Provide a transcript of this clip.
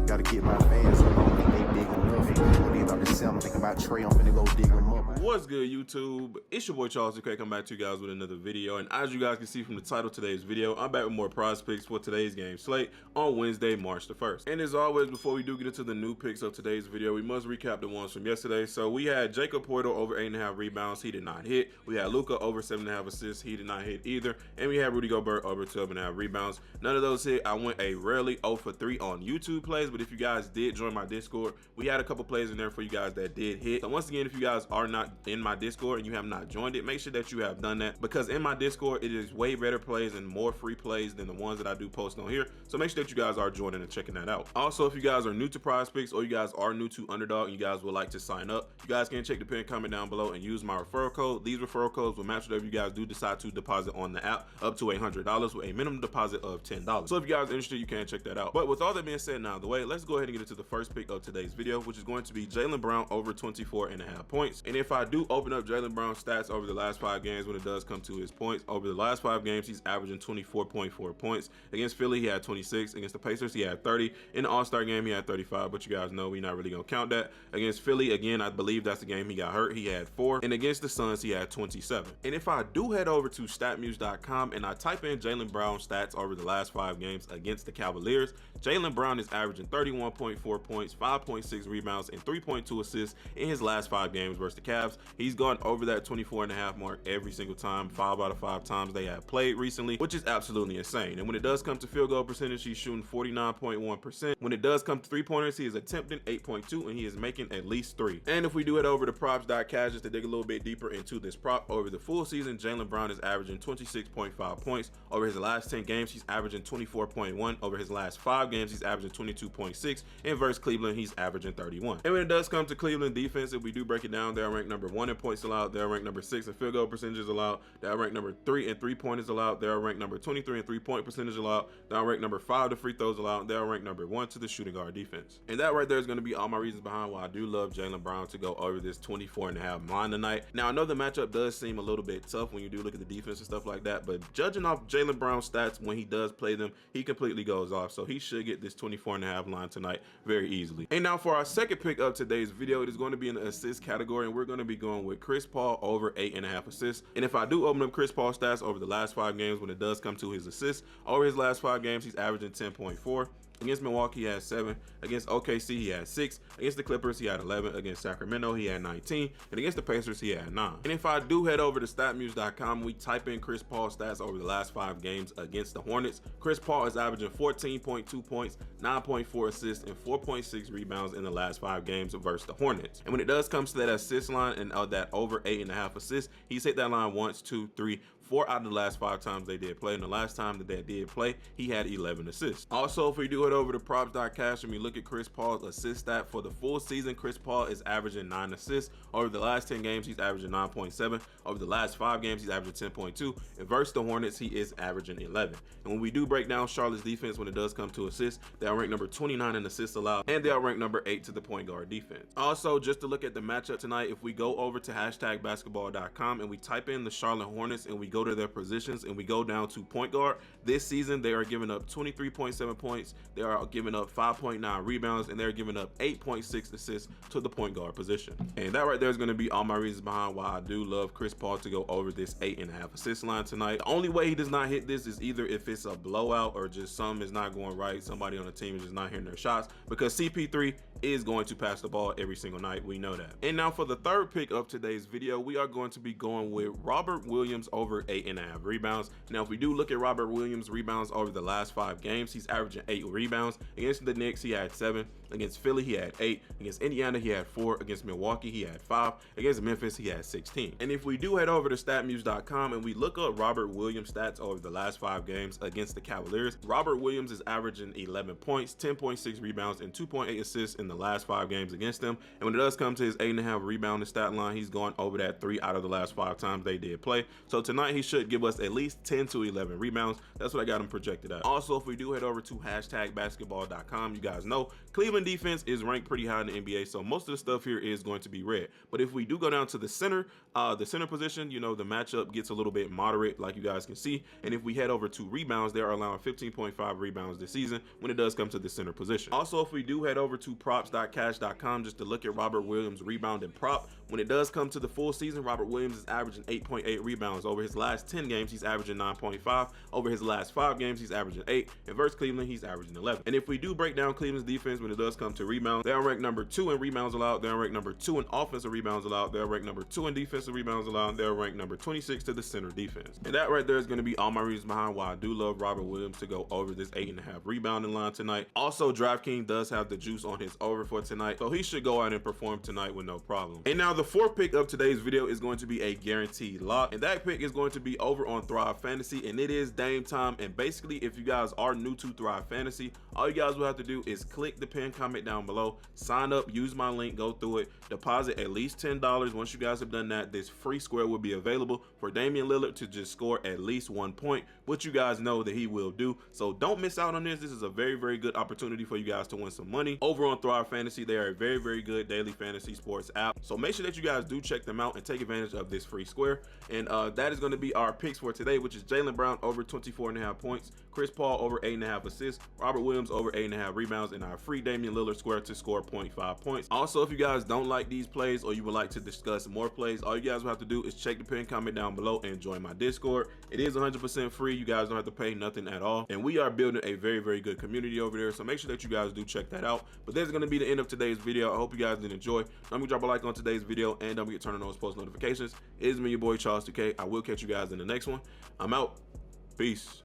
Gotta get my fans, I don't think they big enough. When they start to sell, I'm thinking about Trey, I'm finna go dig them up. What's good, YouTube? It's your boy Charles. Okay, come back to you guys with another video. And as you guys can see from the title of today's video, I'm back with more prize picks for today's game slate on Wednesday, March the 1st. And as always, before we do get into the new picks of today's video, we must recap the ones from yesterday. So we had Jacob Portal over 8.5 rebounds. He did not hit. We had Luka over 7.5 assists. He did not hit either. And we had Rudy Gobert over 12.5 rebounds. None of those hit. I went a rarely 0 for 3 on YouTube plays, but if you guys did join my Discord, we had a couple plays in there for you guys that did hit. So once again, if you guys are not in my Discord and you have not joined it, make sure that you have done that, because in my Discord it is way better plays and more free plays than the ones that I do post on here. So make sure that you guys are joining and checking that out. Also, if you guys are new to PrizePicks or you guys are new to Underdog and you guys would like to sign up, you guys can check the pinned comment down below and use my referral code. These referral codes will match whatever you guys do decide to deposit on the app up to $100 with a minimum deposit of $10. So if you guys are interested, you can check that out. But with all that being said now out of the way, let's go ahead and get into the first pick of today's video, which is going to be Jalen Brown over 24.5 points. And if I do open up Jalen Brown's stats over the last 5 games, when it does come to his points, over the last 5 games, he's averaging 24.4 points. Against Philly, he had 26. Against the Pacers, he had 30. In the All-Star game, he had 35, but you guys know we're not really gonna count that. Against Philly, again, I believe that's the game he got hurt. He had 4. And against the Suns, he had 27. And if I do head over to statmuse.com and I type in Jalen Brown stats over the last 5 games against the Cavaliers, Jalen Brown is averaging 31.4 points, 5.6 rebounds, and 3.2 assists in his last 5 games versus the Cavs. He's gone over that 24.5 mark every single time, 5 out of 5 times they have played recently, which is absolutely insane. And when it does come to field goal percentage, he's shooting 49.1%. When it does come to 3-pointers, he is attempting 8.2 and he is making at least 3. And if we do head over to props.cash just to dig a little bit deeper into this prop, over the full season, Jalen Brown is averaging 26.5 points. Over his last 10 games, he's averaging 24.1. Over his last 5 games, he's averaging 22.6. And versus Cleveland, he's averaging 31. And when it does come to Cleveland defense, if we do break it down, they're ranked number 1 in points allowed, they're ranked number 6 in field goal percentages allowed, they're ranked number 3 in 3-pointers allowed, they're ranked number 23 in 3-point percentage allowed, they're ranked number 5 to free throws allowed, they're ranked number 1 to the shooting guard defense. And that right there is going to be all my reasons behind why I do love Jalen Brown to go over this 24.5 line tonight. Now, I know the matchup does seem a little bit tough when you do look at the defense and stuff like that, but judging off Jalen Brown's stats when he does play them, he completely goes off. So he should get this 24.5 line tonight very easily. And now for our second pick of today's video, it is going to be in the assist category, and we're going to be going with Chris Paul over 8.5 assists. And if I do open up Chris Paul's stats over the last 5 games, when it does come to his assists, over his last 5 games, he's averaging 10.4. Against Milwaukee, he had 7. Against OKC, he had 6. Against the Clippers, he had 11. Against Sacramento, he had 19. And against the Pacers, he had 9. And if I do head over to statmuse.com, we type in Chris Paul stats over the last 5 games against the Hornets. Chris Paul is averaging 14.2 points, 9.4 assists, and 4.6 rebounds in the last 5 games versus the Hornets. And when it does come to that assist line and that over 8.5 assists, he's hit that line once, 2, 3, 4 out of the last 5 times they did play. And the last time that they did play, he had 11 assists. Also, if we do it over to props.cash and we look at Chris Paul's assist stat for the full season, Chris Paul is averaging 9 assists. Over the last 10 games, he's averaging 9.7. Over the last 5 games, he's averaging 10.2. And versus the Hornets, he is averaging 11. And when we do break down Charlotte's defense, when it does come to assists, they are ranked number 29 in assists allowed, and they are ranked number 8 to the point guard defense. Also, just to look at the matchup tonight, if we go over to #basketball.com and we type in the Charlotte Hornets and we go to their positions and we go down to point guard, this season they are giving up 23.7 points, they are giving up 5.9 rebounds, and they're giving up 8.6 assists to the point guard position. And that right there is going to be all my reasons behind why I do love Chris Paul to go over this 8.5 assist line tonight. The only way he does not hit this is either if it's a blowout or just something is not going right, somebody on the team is just not hitting their shots, because CP3 is going to pass the ball every single night. We know that. And now for the third pick of today's video, we are going to be going with Robert Williams over 8.5 rebounds. Now, if we do look at Robert Williams' rebounds over the last 5 games, he's averaging 8 rebounds. Against the Knicks, he had 7. Against Philly, he had 8. Against Indiana, he had 4. Against Milwaukee, he had 5. Against Memphis, he had 16. And if we do head over to statmuse.com and we look up Robert Williams stats over the last 5 games against the Cavaliers, Robert Williams is averaging 11 points, 10.6 rebounds, and 2.8 assists in the last 5 games against them. And when it does come to his 8.5 rebounding stat line, he's gone over that 3 out of the last 5 times they did play. So tonight he should give us at least 10 to 11 rebounds. That's what I got him projected at. Also, if we do head over to #basketball.com, you guys know Cleveland Cleveland defense is ranked pretty high in the NBA, so most of the stuff here is going to be red. But if we do go down to the center position, you know, the matchup gets a little bit moderate, like you guys can see. And if we head over to rebounds, they are allowing 15.5 rebounds this season when it does come to the center position. Also, if we do head over to props.cash.com just to look at Robert Williams' rebound and prop, when it does come to the full season, Robert Williams is averaging 8.8 rebounds. Over his last 10 games, he's averaging 9.5. Over his last 5 games, he's averaging 8. And versus Cleveland, he's averaging 11. And if we do break down Cleveland's defense when it does come to rebounds, they're ranked number 2 in rebounds allowed. They're ranked number 2 in offensive rebounds allowed. They're ranked number 2 in defensive rebounds allowed. They're ranked number 26 to the center defense. And that right there is going to be all my reasons behind why I do love Robert Williams to go over this 8.5 rebounding line tonight. Also, DraftKings does have the juice on his over for tonight, so he should go out and perform tonight with no problem. And now the fourth pick of today's video is going to be a guaranteed lock, and that pick is going to be over on Thrive Fantasy, and it is Dame time. And basically, if you guys are new to Thrive Fantasy, all you guys will have to do is click the pinned comment down below, sign up, use my link, go through it, deposit at least $10. Once you guys have done that, this free square will be available for Damian Lillard to just score at least 1 point, which you guys know that he will do. So don't miss out on this. This is a very, very good opportunity for you guys to win some money. Over on Thrive Fantasy, they are a very, very good daily fantasy sports app. So make sure that you guys do check them out and take advantage of this free square. And that is going to be our picks for today, which is Jalen Brown over 24.5 points, Chris Paul over 8.5 assists, Robert Williams over 8.5 rebounds, and our free Damian Lillard square to score 0.5 points. Also, if you guys don't like these plays or you would like to discuss more plays, all you guys will have to do is check the pinned comment down below and join my Discord. It is 100% free. You guys don't have to pay nothing at all. And we are building a very, very good community over there. So make sure that you guys do check that out. But that's going to be the end of today's video. I hope you guys did enjoy. Don't forget to drop a like on today's video and don't forget to turn on those post notifications. It is me, your boy Charles 2K. I will catch you guys in the next one. I'm out. Peace.